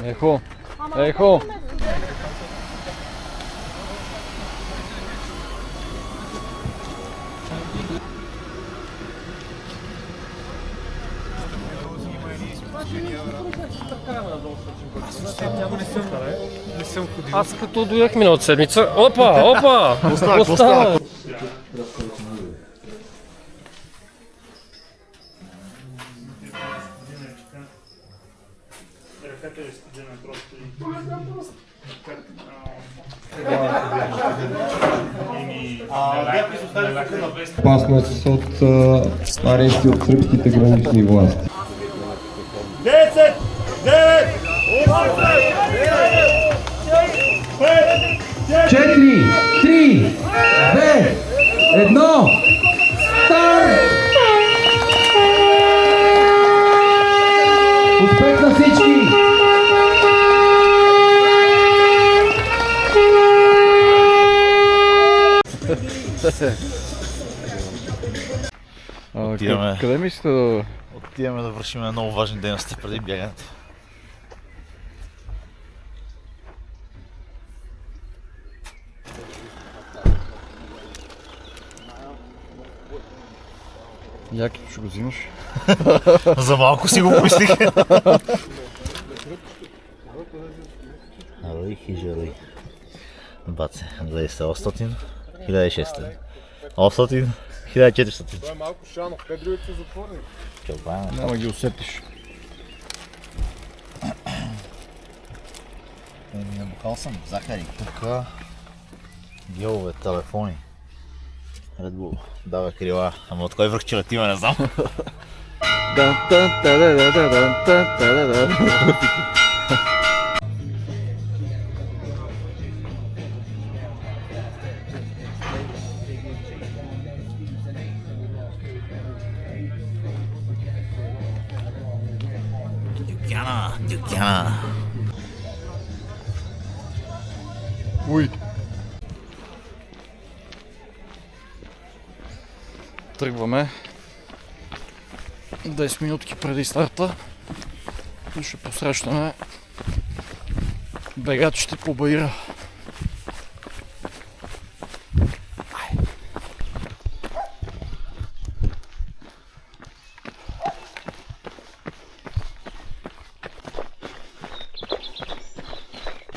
Ехо! Ехо! Аз като доях миналата седмица. Опа! Остава! Опасност от арести от сръбските гранични власти. 10, 9, 8, 4, 3, 2, 1, старт! Успех на всички! Къде мислите да... Отиваме да вършим много важни дейности преди бягането. Якито ще го взимаш? За малко си го помислих. Руй, хижа, руй. Баце, гледай се, 800, 1600, 800, 1400. Това е малко шано, те другите са затворени. Няма ги усетиш. Набухал съм захари, тук гелове, телефони. Red Bull, дава крила, ама от кой връх челетива не знам. Дюкяна. Уй! Тръгваме 10 минутки преди старта и ще посрещаме бегачите по Баира.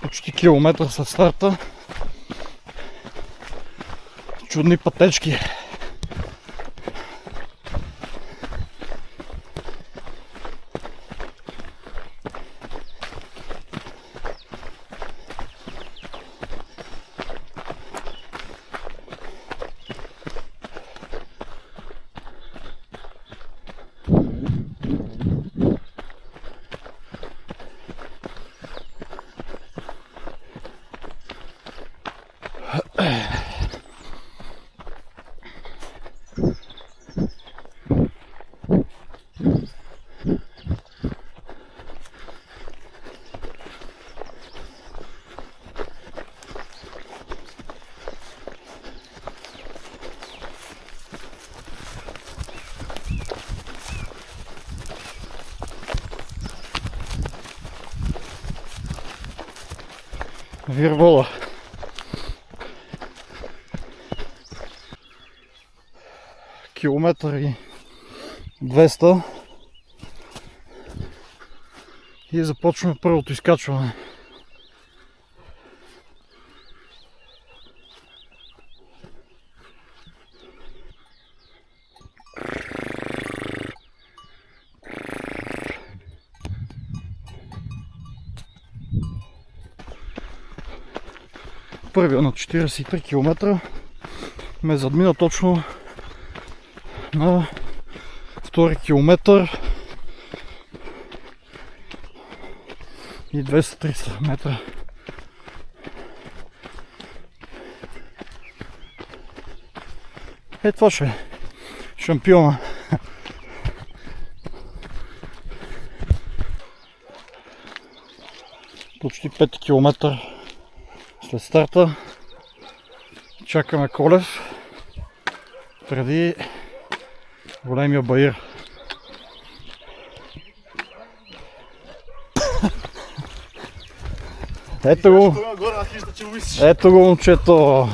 Почти километър след старта. Чудни пътечки. Вирвола. Километър и 200 и започваме първото изкачване. Първия на 43 км ме задмина точно на втори километър и 200-300 метра. Е, това ще е шампиона. Почти 5 км след старта чакаме Колев преди големия Баир. Ето го. Горе на хижата, че го мислиш. Ето го, момчето.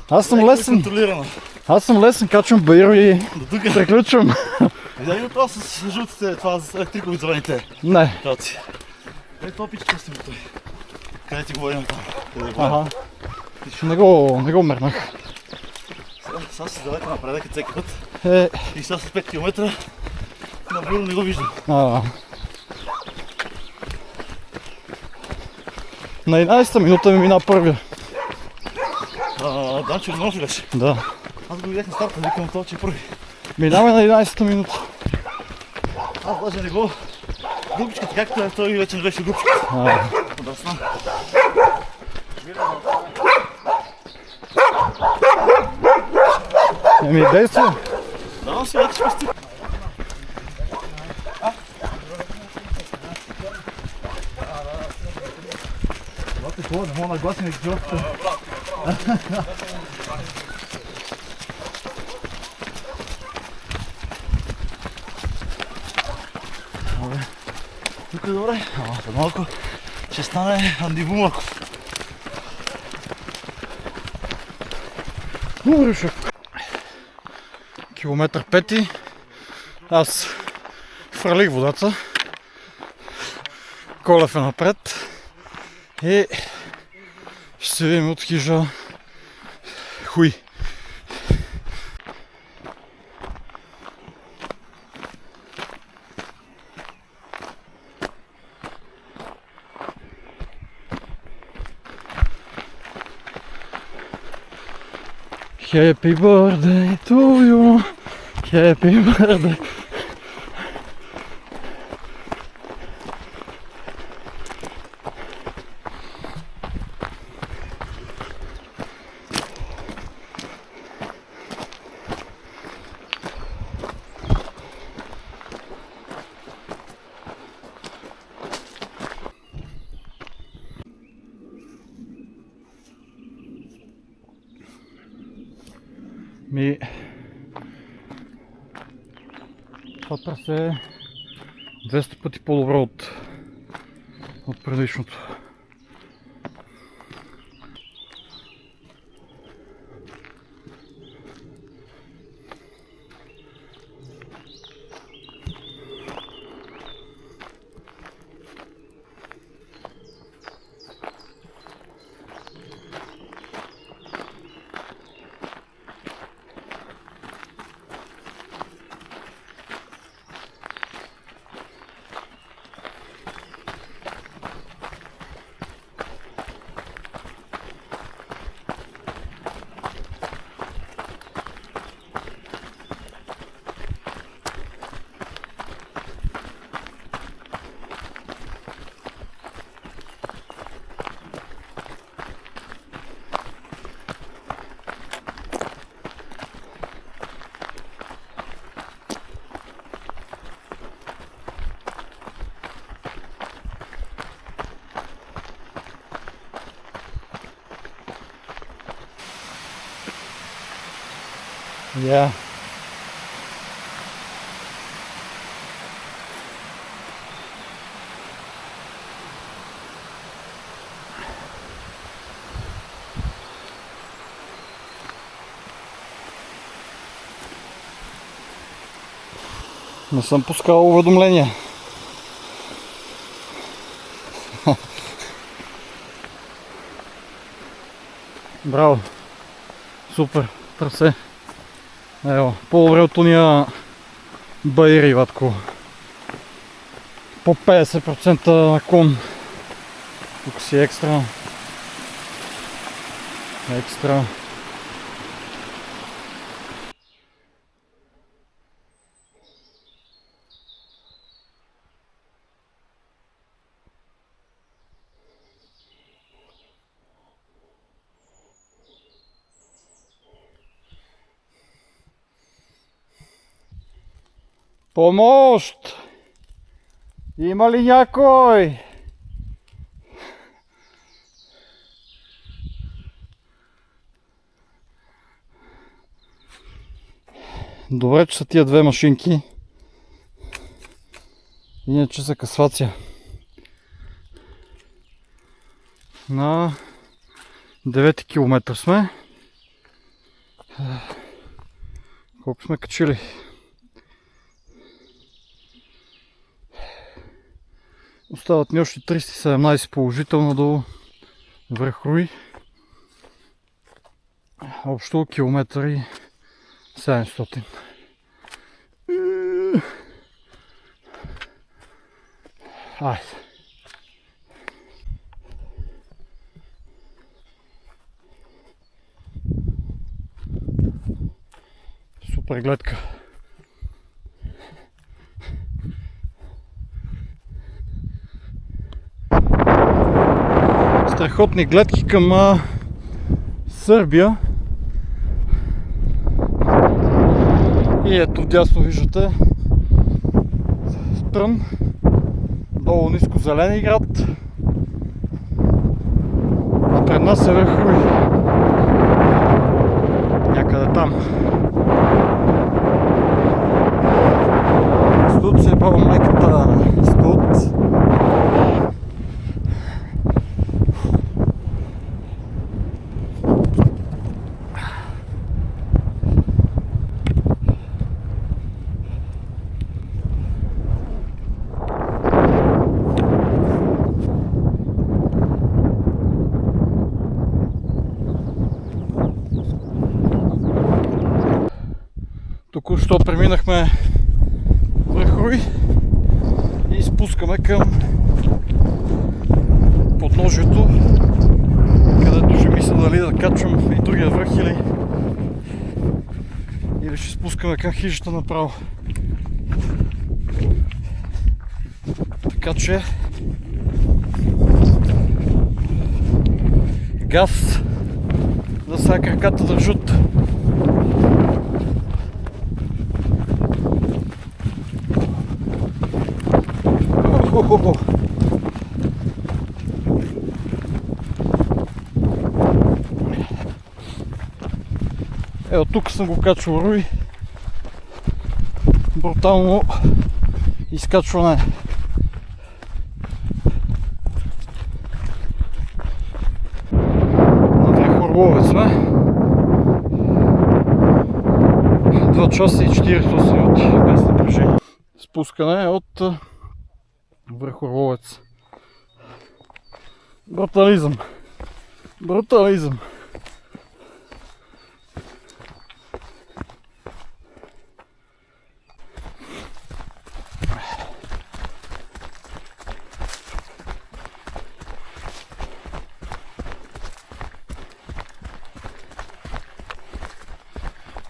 Аз съм лесен. Контролирано. Аз съм лесен, качвам баиро и приключвам. Видя ли това с жълтите, това с електрикови зелените? Не. Калци. Ето опичка си го той. Къде ти говорим там? Ага. Не го мернах. Сега си далеко напредък всеки път. Е, И сега с 5 км на бюро не го виждам. На 11-та минута ми мина първия. Данчо не може беше. Да. Аз го видях на старта, викам това, че е първи. Минаваме на 11-та минута. Аз даже не го... Групичката, както е, той вече не беше групичката. Подрасна. Еми, действа. Да, си вече ще сти. Това е хубаво, не мога да гласим екипировката. Тук е добре, ама за малко ще стане Анди Бумаков. Добре, шеф. Километър 5. Аз фърлих водата. Колев е напред. И ще се видим от хижа Хуй. Happy birthday to you. Happy birthday. Това трасе е 200 пъти по-добро от предишното. Yeah. Не съм пускал уведомления. Браво. Супер. Трасе. Ево, по-добре от уния баири, ватко. По 50% наклон. Тук си екстра. Екстра. Помощ! Има ли някой? Добре, че са тия две машинки. Иначе са късвация. На 9 километър сме. Колко сме качили? Остават ни още 317 положително до връх Руи. Общо километри 700. Айде. Супер гледка. Страхотни гледки към Сърбия. И ето вдясно виждате Трън, долу ниско Зеленинград, а пред нас е връх Руи. Някъде там. Студ се е баба майката. Студ. Току-що преминахме връх Руи и спускаме към подножието, където ще мисля дали да качвам и другия връх или ще спускаме към хижата направо. Така че газ, за сега краката държат. Ето тук съм го качвал Руи. Брутално изкачване. На връх Орловец сме. 2 часа и 48 минути без напрежение. Спускане от връх Орловец. Брутализъм. Брутализъм.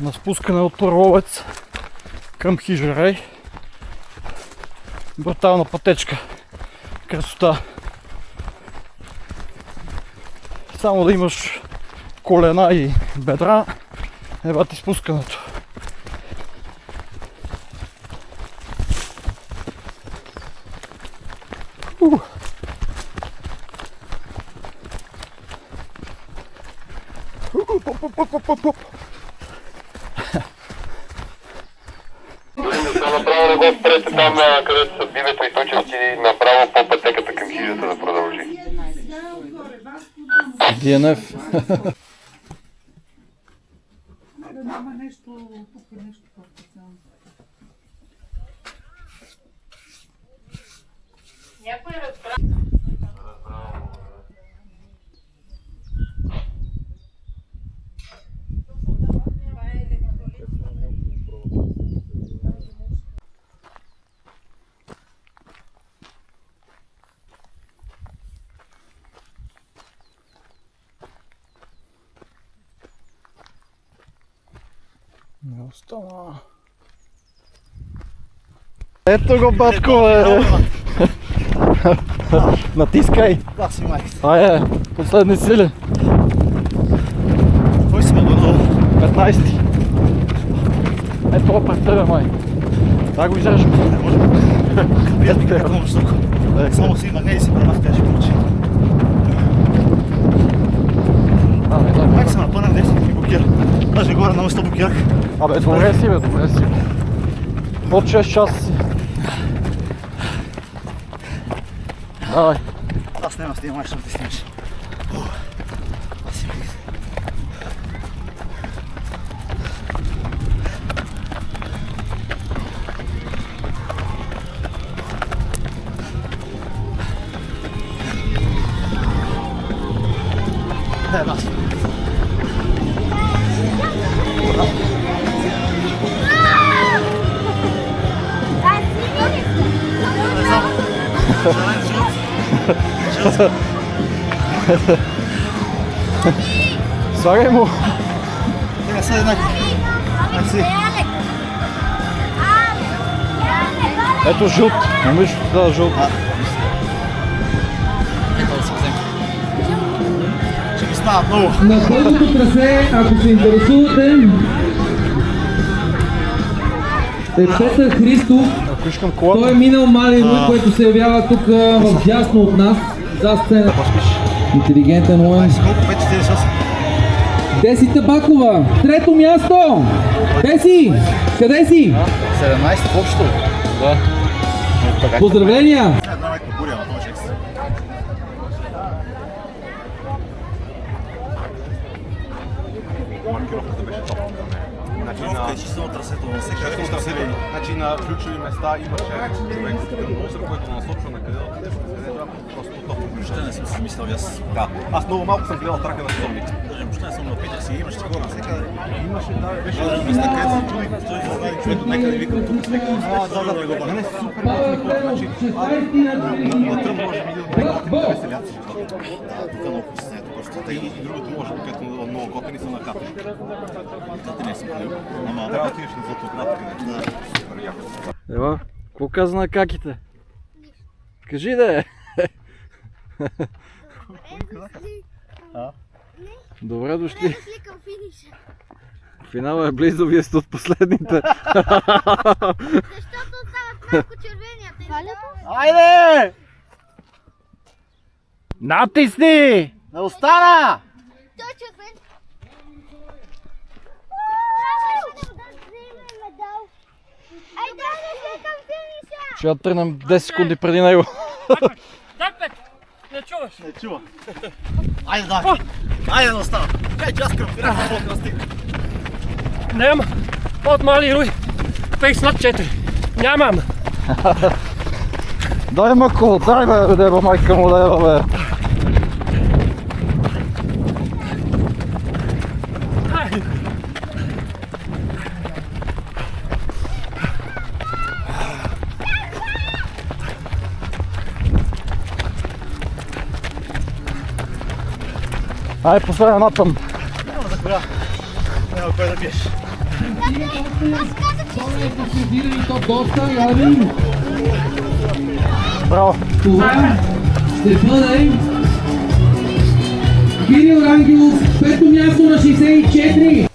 На спускане от Орловец към хижа Рей. Брутална пътечка. Красота. Само да имаш колена и бедра, еба ти спускането. Направо не го спрете там, където са бивето и той ще отиде направо по пътеката към хижата да продължи. ДНФ. Няма нещо, тук е нещо по-специално. Някой разбра. Не остана. Ето го, батко, бе! Натискай! Да, си майка. Айде, последни сили. Кой си ме горе? 15. Ето го пред тебе, май. Да го изрежем. Не може. Вие ми как много суко. Само си нагне и си премах, кажи получи. Как се напънах, де си ми блокира. Даже горе на место блокирах. Абе, добре си, бе, добре си. Под 6 часа си. Давай. Аз няма с тия май, ще ти снимаш. Слагай му! Сега са еднакви. Ето жълт, момичето да жълт. Ето да се вземе. Ще ми стават много. На първото трасе, ако се интересувате, е Петър Христов. Ако искам Той е колата, минал Мали Руй, което се явява тук в дясно от нас, за сцена. Интелигентен умен. Колко? 5-48? Деси Табакова, трето място! Деси, къде си? 17 в общото. да. Поздравления! Една майка буря на този шекс. Маркировката беше топ. Маркировка е чисто трасето, но всеки Честно търсили. Значи на ключови места имаше човек с телевизор, който насочва на къде да отидеш, на къде да просто топ. Въобще не съм си мислил аз. Да. Аз много малко съм гледал трака на сезонните. Даже въобще не съм на Питър си, имаш такова навсекъде. Имаше, да, беше Даже места, където се чуди, той се знае човек от някъде викам тук, с някъде. Да, го не, бъде. супер готини хора. Значи, на тръм може би от най-готините веселяци. Тук много притесняе тук още. И другото може би, като много готини са на катери. Тати не съм ходил. Ама Трябва да отидеш на Златоград, където е супер яко. Ева, какво каза на каките? Кажи да е. Добре дошли. Дошли към финиша. Финала е близо, вие сте от последните. Защото остават малко червения. Айде! Натисни! Не остана! Той е червен. Трябваше да вземем медал. Айде, дошли към финиша. Ще да тръгнем 10 секунди преди него. Не чува. Айде, давай. Айде да остана. Кай, че аз кръпирах на блок настигна. Няма. От Мали Руй. Фейс над 4. Нямам. Дай мако, дай бе, деба майка му деба бе. Ай, последен напън. Няма за коля. Няма кой да биеш. И то доста, Яви. Браво. Това ще бъде Кирил Рангелов, пето място на 64.